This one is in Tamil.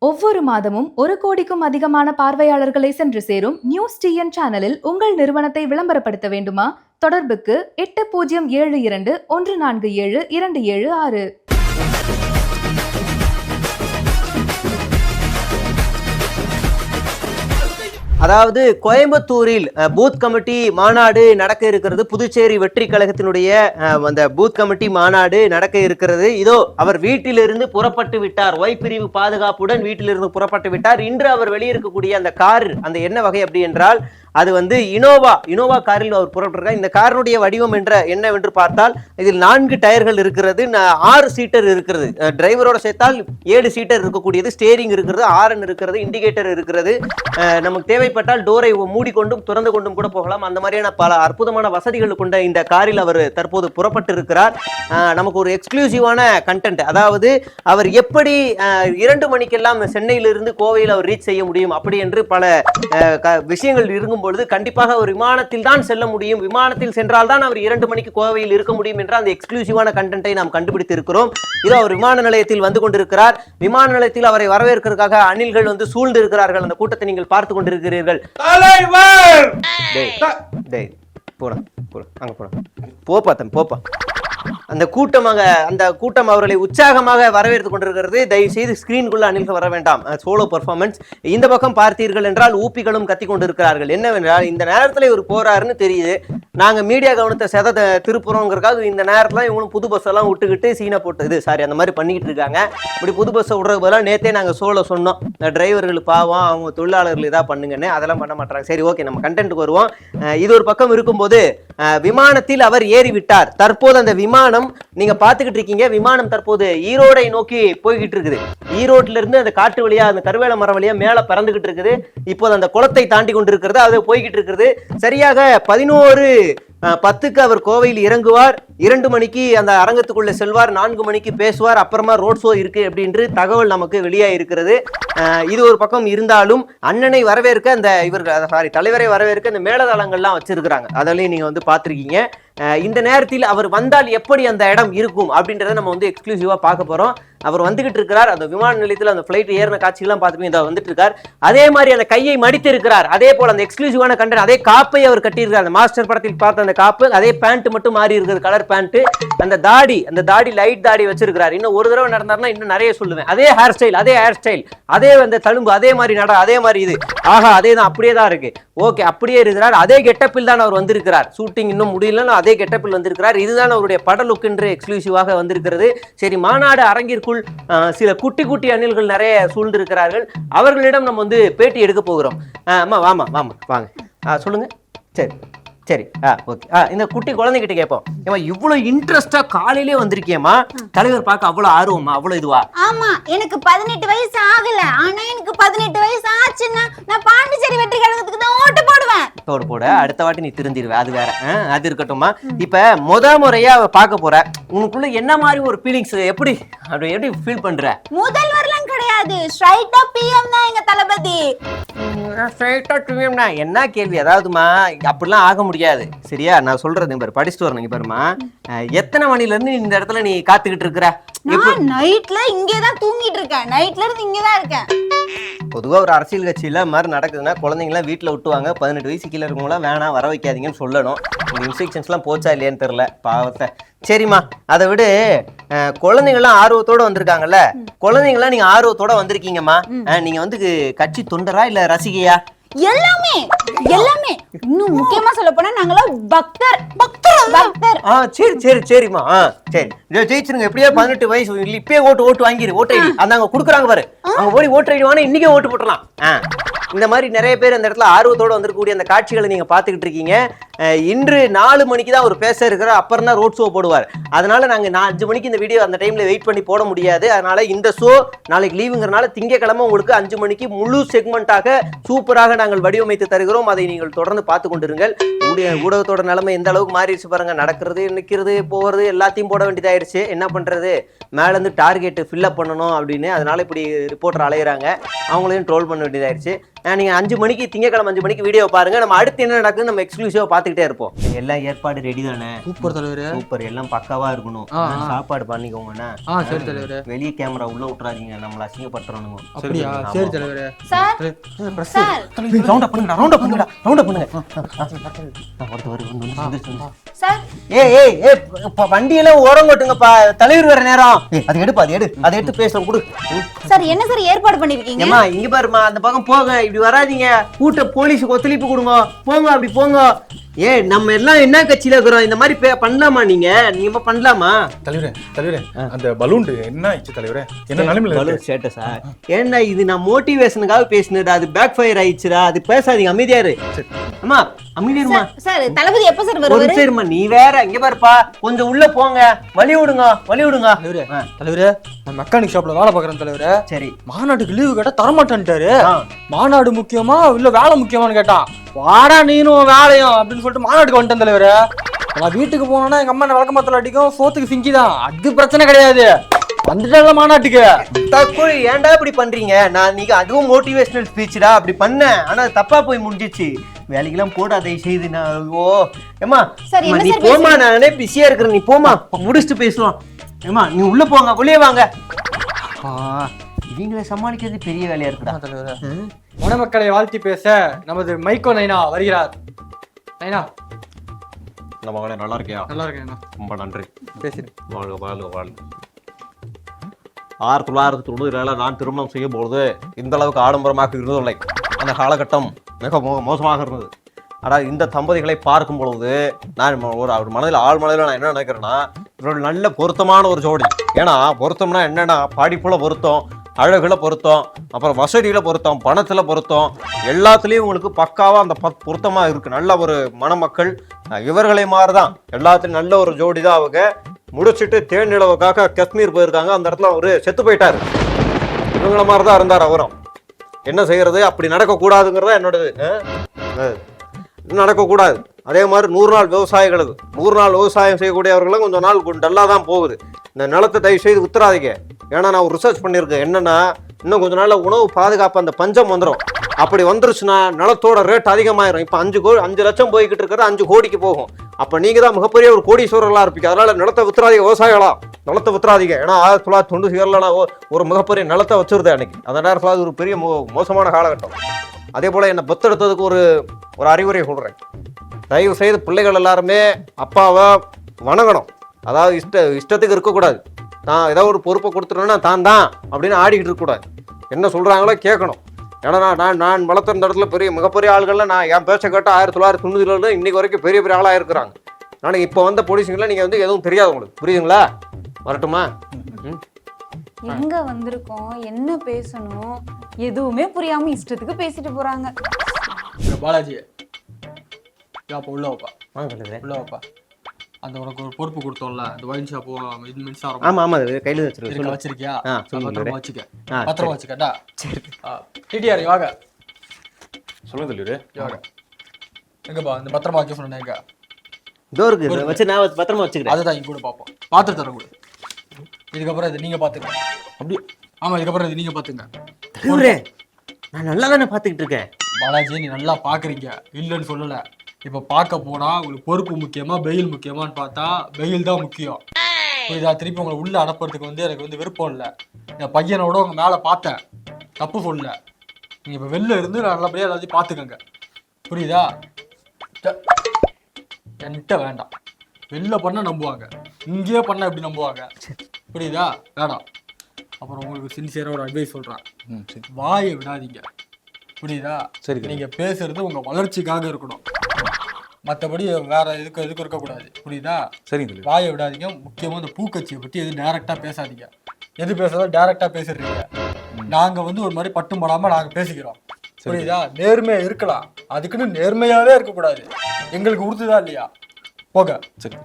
ஒவ்வொரு மாதமும் 1 கோடிக்கும் அதிகமான பார்வையாளர்களை சென்று சேரும் நியூஸ் டிஎன் சேனலில் உங்கள் நிறுவனத்தை விளம்பரப்படுத்த வேண்டுமா? தொடர்புக்கு 8072147276. அதாவது கோயம்புத்தூரில் பூத் கமிட்டி மாநாடு நடக்க இருக்கிறது. புதுச்சேரி வெற்றி கழகத்தினுடைய அந்த பூத் கமிட்டி மாநாடு நடக்க இருக்கிறது. இதோ அவர் வீட்டிலிருந்து புறப்பட்டு விட்டார். ஒய் பிரிவு பாதுகாப்புடன் வீட்டிலிருந்து புறப்பட்டு விட்டார். இன்று அவர் வெளியிருக்கக்கூடிய அந்த கார் அந்த என்ன வகை அப்படி என்றால் அது வந்து இனோவா காரில் அவர் புறப்பட்டிருக்கார். இந்த காரினுடைய வடிவம் என்னவென்று பார்த்தால் இதில் 4 டயர்கள் இருக்கிறது, 6 சீட்டர் இருக்கிறது. டிரைவரோட சேர்த்தால் 7 சீட்டர் இருக்கக்கூடியது. ஸ்டேரிங் இருக்கிறது, ஹாரன் இருக்கிறது, இண்டிகேட்டர் இருக்கிறது. நமக்கு தேவைப்பட்டால் டோரை மூடிக்கொண்டும் திறந்து கொண்டும் கூட போகலாம். அந்த மாதிரியான பல அற்புதமான வசதிகள் கொண்ட இந்த காரில் அவர் தற்போது புறப்பட்டு இருக்கிறார். நமக்கு ஒரு எக்ஸ்க்ளூசிவான கண்டென்ட், அதாவது அவர் எப்படி 2 மணிக்கெல்லாம் சென்னையிலிருந்து கோவையில் அவர் ரீச் செய்ய முடியும் அப்படி என்று பல விஷயங்கள் இருக்கும் பொழுது கண்டிப்பாக ஒரு விமானத்தில் தான் செல்ல முடியும், விமானத்தில் சென்றால் தான் அவர் 2 மணிக்கு கோவையில் இருக்க முடியும் என்ற அந்த எக்ஸ்க்ளூசிவான கண்டென்ட்டை நாம் கண்டுபிடித்து இருக்கிறோம். இதோ அவர் விமான நிலையத்தில் வந்து கொண்டிருக்கிறார். விமான நிலையத்தில் அவரை வரவேற்கிறதுக்காக அணில்கள் வந்து சூழ்ந்து இருக்கிறார்கள். அந்த கூட்டத்தை நீங்கள் பார்த்து கொண்டிருக்கிறீர்கள். போப்பா அந்த கூட்டம் அவர்களை உற்சாகமாக வரவேற்று கொண்டிருக்கிறது. தயவு செய்து ஸ்கிரீனுக்குள்ள அணில்கள் வர வேண்டாம். Solo performance. இந்த பக்கம் பார்த்தீர்கள் என்றால் ஊப்பிகளும் கத்தி கொண்டிருக்கிறார்கள். என்னவென்றால் இந்த நேரத்தில் இவர் போறாருன்னு தெரியுது. நாங்க மீடியா கவனத்தை திருப்புறோங்கிறதுக்காக இந்த நேரத்தில் இவங்களும் புது பஸ் எல்லாம் விட்டுக்கிட்டு சீனை போட்டு அந்த மாதிரி பண்ணிக்கிட்டு இருக்காங்க. இப்படி புது பஸ்ஸை விடுறது பதிலாக நேத்தே நாங்கள் சோலோ சொன்னோம், டிரைவர்கள் பாவம் அவங்க தொழிலாளர்கள் இதாக பண்ணுங்கன்னு. அதெல்லாம் பண்ண மாட்டாங்க. சரி, ஓகே, நம்ம கண்டென்ட்டுக்கு வருவோம். இது ஒரு பக்கம் இருக்கும்போது விமானத்தில் அவர் ஏறிவிட்டார். தற்போது அந்த விமானம் நீங்க பாத்துக்கிட்டு இருக்கீங்க. விமானம் தற்போது ஈரோடை நோக்கி போய்கிட்டு இருக்குது. ஈரோட்ல இருந்து அந்த காட்டு வழியா அந்த கருவேல மரம் வழியா மேல பறந்துகிட்டு இருக்குது. இப்போது அந்த குளத்தை தாண்டி கொண்டிருக்கிறது. அது போய்கிட்டு இருக்குது. சரியாக 11:10 அவர் கோவையில் இறங்குவார். 2 மணிக்கு அந்த அரங்கத்துக்குள்ள செல்வார். 4 மணிக்கு பேசுவார். அப்புறமா ரோட் ஷோ இருக்கு அப்படின்று தகவல் நமக்கு வெளியாக இருக்கிறது. இது ஒரு பக்கம் இருந்தாலும் அண்ணனை வரவேற்க தலைவரை வரவேற்க இந்த மேலதளங்கள்லாம் வச்சிருக்கிறாங்க. அதெல்லாம் நீங்க வந்து பார்த்திருக்கீங்க. இந்த நேரத்தில் அவர் வந்தால் எப்படி அந்த இடம் இருக்கும் அப்படின்றத நம்ம வந்து எக்ஸ்க்ளூசிவா பார்க்க போறோம். அவர் வந்துகிட்டு இருக்கிறார். அந்த விமான நிலையத்தில் அந்த பிளைட் ஏறின காட்சிகள்லாம் பார்த்துப்பீங்க. வந்துட்டு இருக்கார். அதே மாதிரி அந்த கையை மடித்து இருக்கிறார். அதே போல அந்த எக்ஸ்க்ளூசிவான கண்டென்ட், அதே காப்பை அவர் கட்டியிருக்கார். அந்த மாஸ்டர் படத்தில் பார்த்த அந்த காப்பு, அதே பேண்ட் மட்டும் மாறி இருக்கிறது, கலர் பேண்ட். அந்த தாடி லைட் தாடி வச்சிருக்கிறார். இன்னும் ஒரு தடவை நடந்தாருன்னா இன்னும் நிறைய சொல்லுவேன். அதே ஹேர் ஸ்டைல், அதே அந்த தழும்பு, அதே மாதிரி அதே மாதிரி இது. ஆஹா, அதே தான், அப்படியே தான் இருக்கு. ஓகே, அப்படியே இருக்கிறார். அதே கெட்டப்பில் தான் அவர் வந்திருக்கிறார். ஷூட்டிங் இன்னும் முடியலன்னு அதே கெட்டப்பில் வந்திருக்கிறார். இதுதான் அவருடைய பட லுக் என்று எக்ஸ்க்ளூசிவாக வந்திருக்கிறது. சரி, மாநாடு அரங்கிற்குள் சில குட்டி அணில்கள் நிறைய சூழ்ந்திருக்கிறார்கள். அவர்களிடம் நம்ம வந்து பேட்டி எடுக்க போகிறோம். வாங்க சொல்லுங்க. சரி, ஓகே. இந்த குட்டி குழந்தைகிட்ட கேட்போம். ஏமா இவ்வளவு இன்ட்ரெஸ்டா காலையிலே வந்திருக்கியம்மா? தலைவர் பார்க்க அவ்வளவு ஆர்வமா, அவ்வளவு இதுவா? ஆமா, எனக்கு 18 வயசு ஆகல. ஆனா எனக்கு 18 வயசு ஆச்சுன்னா நான் பாண்டிச்சேரி வெற்றி கழகத்துக்கு தான் ஓட்டு போடுவேன். போட அடுத்த வாட்டி நீ திருந்திடுவ, அது வேற. அது இருக்கட்டும்மா. இப்ப முறையா பார்க்க போற, உனக்குள்ள என்ன மாதிரி ஒரு ஃபீலிங்ஸ், எப்படி ஃபீல் பண்ற? முதல்வர்லாம் கிடையாது, ஸ்ட்ரைட்டா பிஎம் தான் எங்க தளபதி. ஸ்ட்ரைட்டா பிஎம் தான் என்ன கேள்வி? அதாவதுமா அப்படிலாம் ஆக முடியாது. சரியா? நான் சொல்றது பாரு, படிச்சுட்டு வரணும். பாருமா, எத்தனை மணில இருந்து இந்த இடத்துல நீ காத்துக்கிட்டு இருக்கிற? நான் நைட்ல இங்கதான் தூங்கிட்டு இருக்கேன். நைட்ல இருந்து இங்கதான் இருக்கேன். பொதுவா ஒரு அரசியல் கட்சியில மாதிரி நடக்குதுன்னா குழந்தைங்களாம் வீட்டுல விட்டுவாங்க. 18 வயசு கீழே இருக்கவங்களாம் வேணாம், வர வைக்காதீங்கன்னு சொல்லணும். இன்ஸ்ட்ரக்ஷன்ஸ் எல்லாம் போச்சா இல்லையான்னு தெரியல, பாவத்தை. சரிம்மா, அதை விட குழந்தைங்களாம் ஆர்வத்தோட வந்திருக்காங்கல்ல, குழந்தைங்களாம் நீங்க ஆர்வத்தோட வந்திருக்கீங்கம்மா. நீங்க வந்து கட்சி தொண்டரா இல்ல ரசிகையா? எல்லாமே. இன்னும் முக்கியமா சொல்ல போனா நாங்களாம் பக்தர். சரிம்மா. சரி, ஜெயிச்சிருங்க. எப்படியா 18 வயசு இப்பயே ஓட்டு வாங்கிரு. ஓட்டு ஐடி அங்க குடுக்குறாங்க பாரு, அங்க போய் ஓட்டு ஐடி வாங்க, இன்னைக்கே ஓட்டு போட்டுலாம். இந்த மாதிரி நிறைய பேர் அந்த இடத்துல ஆர்வத்தோட வந்திருக்கக்கூடிய அந்த காட்சிகளை நீங்க பாத்துக்கிட்டு இருக்கீங்க. இன்று 4 மணிக்கு தான் அவர் பேச இருக்கிறார். அப்புறம் தான் ரோட் ஷோ போடுவார். அதனால நாங்க 5 மணிக்கு இந்த வீடியோ அந்த டைம்ல வெயிட் பண்ணி போட முடியாது. அதனால இந்த ஷோ நாளைக்கு லீவுங்கிறனால திங்கக்கிழமை உங்களுக்கு 5 மணிக்கு முழு செக்மெண்டாக சூப்பராக நாங்கள் வடிவமைத்து தருகிறோம். அதை நீங்கள் தொடர்ந்து பார்த்து கொண்டிருங்கள். ஊடகத்தோட நிலைமை எந்த அளவுக்கு மாறிடுச்சு பாருங்க. நடக்கிறது, நிற்கிறது, போகிறது எல்லாத்தையும் போட வேண்டியதாயிருச்சு. என்ன பண்றது, மேல இருந்து டார்கெட் ஃபில்அப் பண்ணணும் அப்படின்னு. அதனால இப்படி ரிப்போர்ட்டர் அலையிறாங்க, அவங்களையும் ட்ரோல் பண்ண வேண்டியதாயிருச்சு. நீங்க 5 மணிக்கு திங்கக்கிழமை 5 மணிக்கு வீடியோ பாருங்க. நம்ம அடுத்து என்ன நடக்குது நம்ம எக்ஸ்க்ளூசிவா பாத்துக்கிட்டே இருப்போம். எல்லாம் ஏற்பாடு ரெடி தானே? சூப்பர் தலைவரே, சூப்பர். எல்லாம் பக்காவா இருக்கணும். சாப்பாடு பண்ணிக்கோங்கண்ணா. சரி தலைவரே. வெளியே கேமரா உள்ள விட்டுறாதீங்க, நம்மள அசிங்கப்படுத்துறானுங்க. அப்படியா? சரி தலைவரே. சார் சார் ரவுண்ட் அப் பண்ணுங்க, ரவுண்ட் அப் பண்ணுங்க, ரவுண்ட் அப் பண்ணுங்க. சார் ஏய் வண்டி எல்லாம் ஓரம் கொட்டுங்கப்பா, தலைவர் வர நேரம். அது எடுப்பா, அதை எடுத்து பேசலாம் கொடு. சார் என்ன சார் ஏற்பாடு பண்ணிருக்கீங்க? ஏமா இங்க பாருமா, அந்த பக்கம் போங்க, இப்படி வராதீங்க. கூட்ட போலீஸுக்கு ஒத்துழைப்பு கொடுங்க, போங்க அப்படி போங்க. நம்ம எல்லாம் என்ன கட்சியில இருக்கிறோம்? இந்த மாதிரி பண்ணலாமா? நீங்க பண்ணலாமா? தலைவரே அந்த பலூன் என்ன ஆயிடுச்சு தலைவரே? என்ன நிலைமையில பலூன் ஸ்டேட்டஸா? ஏன்னா இது நான் மோட்டிவேஷனுக்காக பேசினது, அது பேக் ஃபயர் ஆயிடுச்சுடா. அது பேசாதீங்க, அமைதியா இரு. அம்மா அமைதியா இருமா. சார் தளபதி எப்ப சார் ஒரு வருவாரு? சரிம்மா, நீ வேற. இங்க பாருப்பா, கொஞ்சம் உள்ள போங்க, வழி விடுங்க. தலைவரே நான் மெக்கானிக் ஷாப்ல வேலை பாக்குறேன் தலைவரே. சரி, மாநாட்டுக்கு லீவு கேட்டா தரமாட்டேன்ட்டாரு. மாநாடு முக்கியமா இல்ல வேலை முக்கியமானு கேட்டான். வாடா நீனும் வேலையும் அப்படின்னு சொல்லிட்டு மாநாட்டுக்கு வந்துட்டேன் தலைவரே. நான் வீட்டுக்கு போனோம்னா எங்க அம்மா என்ன விளக்கமாத்தல அடிக்கும், சோத்துக்கு சிங்கிதான், அது பிரச்சனை கிடையாது. வந்துட்டால மாநாட்டுக்கு. தக்குழி ஏன்டா இப்படி பண்றீங்க? நான் நீங்க அதுவும் மோட்டிவேஷனல் ஸ்பீச்டா அப்படி பண்ணேன், ஆனா அது தப்பா போய் முடிஞ்சிச்சு. வேலைக்கெல்லாம் போட அதை செய்து நான் ஏமா நீ போமா, நானே பிஸியா இருக்கிறேன், நீ போமா, முடிச்சுட்டு பேசுவோம். ஏமா நீ உள்ள போங்க, உள்ளே வாங்க. இவங்களை சமாளிக்கிறது பெரிய வேலையா இருக்குடா தலைவரே. மணமக்களை வாழ்த்தி பேச நமது மைக்கோ நைனா வருகிறார். நைனா நம்ம மகனே நல்லா இருக்கியா? நல்லா இருக்கேன். ரொம்ப நன்றி. பேசுறேன். வாழ்க வாழ்க வாழ்க. 1990 நான் திருமணம் செய்யும் பொழுது இந்த அளவுக்கு ஆடம்பரமாக இருந்ததில்லை. அந்த காலகட்டம் மிக மோசமாக இருந்தது. ஆனால் இந்த தம்பதிகளை பார்க்கும் பொழுது நான் ஒரு மனதில் நான் என்ன நினைக்கிறேன்னா, இவரோட நல்ல பொருத்தமான ஒரு ஜோடி. ஏன்னா பொருத்தம்னா என்னன்னா, படிப்புல பொருத்தம், அழகுல பொருத்தம், அப்புறம் வசதியில பொருத்தம், பணத்துல பொருத்தம், எல்லாத்துலேயும் உங்களுக்கு பக்காவா அந்த பொருத்தமா இருக்கு. நல்ல ஒரு மணமக்கள் இவர்களை மாதிரிதான் எல்லாத்துலையும் நல்ல ஒரு ஜோடி தான். அவங்க முடிச்சுட்டு தேன் நிலவுக்காக காஷ்மீர் போயிருக்காங்க. அந்த இடத்துல அவரு செத்து போயிட்டாரு. இவங்கள மாதிரி தான் இருந்தார் அவரும். என்ன செய்யறது? அப்படி நடக்கக்கூடாதுங்கிறதா என்னோடது. நடக்கக்கூடாது. அதே மாதிரி 100 நாள் விவசாயிகளுக்கு 100 நாள் விவசாயம் செய்யக்கூடியவர்களும் கொஞ்சம் நாள் டல்லாக தான் போகுது. இந்த நிலத்தை தயவு செய்து வித்துறாதீங்க. ஏன்னா நான் ஒரு ரிசர்ச் பண்ணியிருக்கேன். என்னன்னா, இன்னும் கொஞ்சம் நாளில் உணவு பாதுகாப்பு அந்த பஞ்சம் வந்துடும். அப்படி வந்துருச்சுன்னா நிலத்தோட ரேட் அதிகமாயிரும். இப்போ 5 லட்சம் போய்கிட்டு இருக்கிறது 5 கோடிக்கு போகும். அப்போ நீங்கள் தான் மிகப்பெரிய ஒரு கோடீஸ்வரர்களாக இருப்பீங்க. அதனால நிலத்தை வித்துறாதீங்க, விவசாயிகளா நிலத்தை வித்துறாதீங்க. ஏன்னா 1997 நான் ஒரு மிகப்பெரிய நிலத்தை வச்சிருந்தேன் அன்னைக்கு. அந்த நேரத்தில் அது ஒரு பெரிய மோசமான காலகட்டம். அதே போல் என்னை பெத்தெடுத்ததுக்கு ஒரு அறிவுரை சொல்கிறேன். தயவு செய்து பிள்ளைகள் எல்லாருமே அப்பாவை வணங்கணும். அதாவது இஷ்டத்துக்கு இருக்கக்கூடாது. நான் ஏதாவது ஒரு பொறுப்பை கொடுத்துட்டேன்னா தான் அப்படின்னு ஆடிக்கிட்டு இருக்கக்கூடாது. என்ன சொல்கிறாங்களோ கேட்கணும். ஏன்னா நான் வளர்த்த இந்த இடத்துல மிகப்பெரிய ஆள்கள்லாம் நான் என் பேச்சை கேட்டால் 1990 இன்னைக்கு வரைக்கும் பெரிய ஆளாக இருக்கிறாங்க. ஆனால் இப்போ வந்த போலீஸுங்களாம் நீங்கள் எதுவும் தெரியாது உங்களுக்கு. புரியுதுங்களா? வரட்டுமா? எங்க வந்திருக்கோம், என்ன பேசணும், எதுவுமே புரியாம இஷ்டத்துக்கு பேசிட்டு போறாங்க. பாலாஜி அப்ப உள்ள வைப்பா. வாங்க உள்ள வைப்பா. அந்த உனக்கு ஒரு பொறுப்பு கொடுத்தோம்ல, இந்த வைன் ஷாப் மின்சாரம். ஆமா கையில வச்சிருக்கியா? பத்திரமா வச்சுக்கடா. டிடிஆர் வாங்க. சொல்லுங்க தலைவரே. எங்கப்பா இந்த பத்திரமா வைக்க சொன்னேன். எங்க டோருக்கு வச்சு நான் பத்திரமா வச்சுக்கிறேன். அதுதான் இங்க கூட பார்ப்போம். பாத்து தர கூட. இதுக்கப்புறம் இது நீங்க பாத்துங்க. அப்படி ஆமா, இதுக்கப்புறம் இது நீங்க பாத்துங்க. நான் நல்லா தானே பாத்துக்கிட்டு இருக்கேன். பாலாஜி நீ நல்லா பாக்குறீங்க, இல்லைன்னு சொல்லல. இப்ப பார்க்க போனா உங்களுக்கு பொறுப்பு முக்கியமா பெயில் முக்கியமான்னு பார்த்தா பெயில் தான் முக்கியம். புரியுதா? திருப்பி உங்களை உள்ள அனுப்புறதுக்கு எனக்கு விருப்பம் இல்லை. என் பையனோட உங்க மேல பார்த்தேன், தப்பு சொல்லல. நீங்க இப்ப வெளில இருந்து நல்லபடியா எல்லாத்தையும் பாத்துக்கங்க. புரியுதா? என்கிட்ட வேண்டாம். வெளில பண்ண நம்புவாங்க, இங்கேயே பண்ண எப்படி நம்புவாங்க? புரியுதா? வேண்டாம். அப்புறம் உங்களுக்கு சின்சியரா ஒரு அட்வைஸ் சொல்றேன். வாயை விடாதீங்க. புரியுதா? சரி. நீங்க பேசுறது உங்க வளர்ச்சிக்காக இருக்கணும், மற்றபடி வேற எதுக்கு இருக்கக்கூடாது. புரியுதா? சரிங்க. வாயை விடாதீங்க. முக்கியமா இந்த பூக்கட்சியை பத்தி எதுவும் டைரக்டா பேசாதீங்க. எது பேசுறதா டைரக்டா பேசுறீங்க. நாங்க ஒரு மாதிரி பட்டும் படாம நாங்க பேசிக்கிறோம். புரியுதா? நேர்மையா இருக்கலாம், அதுக்குன்னு நேர்மையாவே இருக்கக்கூடாது. எங்களுக்கு உறுத்துதா இல்லையா? போக. சரி.